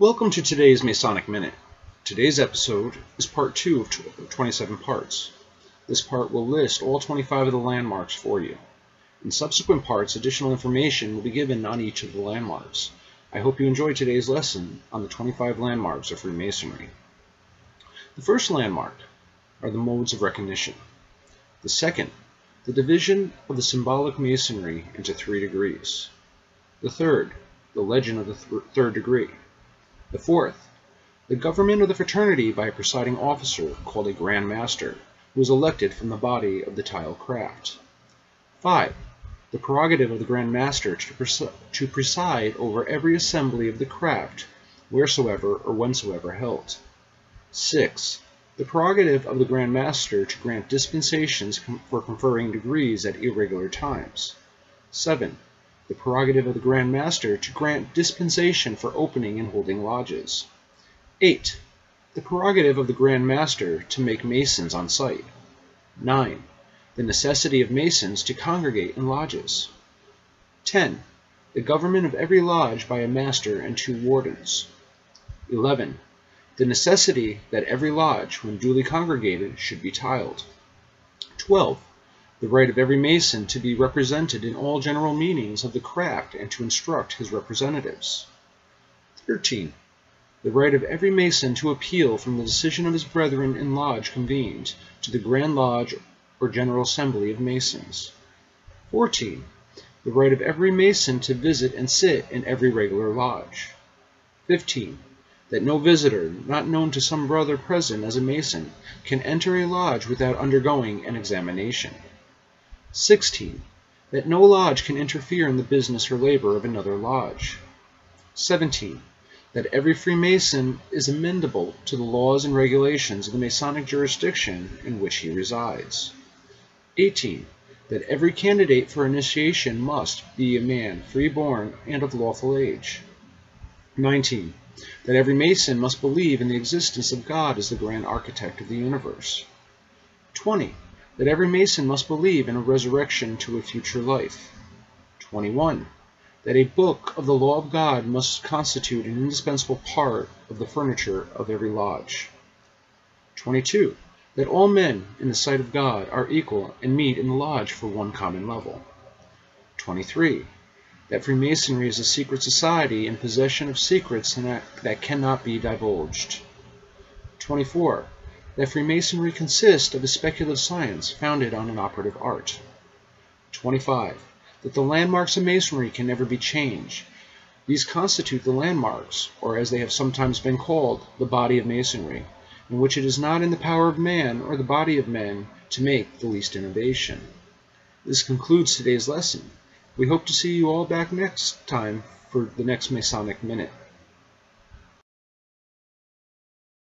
Welcome to today's Masonic Minute. Today's episode is part 2 of 27 parts. This part will list all 25 of the landmarks for you. In subsequent parts, additional information will be given on each of the landmarks. I hope you enjoy today's lesson on the 25 landmarks of Freemasonry. The first landmark are the modes of recognition. The second, the division of the symbolic masonry into 3 degrees. The third, the legend of the third degree. The fourth, the government of the fraternity by a presiding officer called a Grand Master, who is elected from the body of the tile craft. 5. The prerogative of the Grand Master to preside over every assembly of the craft, wheresoever or whensoever held. 6. The prerogative of the Grand Master to grant dispensations for conferring degrees at irregular times. 7. The prerogative of the Grand Master to grant dispensation for opening and holding lodges. 8. The prerogative of the Grand Master to make masons on site. 9. The necessity of masons to congregate in lodges. 10. The government of every lodge by a master and 2 wardens. 11. The necessity that every lodge, when duly congregated, should be tiled. 12. The right of every Mason to be represented in all general meetings of the craft and to instruct his representatives. 13. The right of every Mason to appeal from the decision of his brethren in lodge convened to the Grand Lodge or General Assembly of Masons. 14. The right of every Mason to visit and sit in every regular lodge. 15. That no visitor, not known to some brother present as a Mason, can enter a lodge without undergoing an examination. 16. That no lodge can interfere in the business or labor of another lodge. 17. That every Freemason is amendable to the laws and regulations of the Masonic jurisdiction in which he resides. 18. That every candidate for initiation must be a man free-born and of lawful age. 19. That every Mason must believe in the existence of God as the grand architect of the universe. 20. That every Mason must believe in a resurrection to a future life. 21. That a book of the law of God must constitute an indispensable part of the furniture of every lodge. 22. That all men, in the sight of God, are equal and meet in the lodge for one common level. 23. That Freemasonry is a secret society in possession of secrets that cannot be divulged. 24. That Freemasonry consists of a speculative science founded on an operative art. 25. That the landmarks of Masonry can never be changed. These constitute the landmarks, or as they have sometimes been called, the body of Masonry, in which it is not in the power of man or the body of men to make the least innovation. This concludes today's lesson. We hope to see you all back next time for the next Masonic Minute.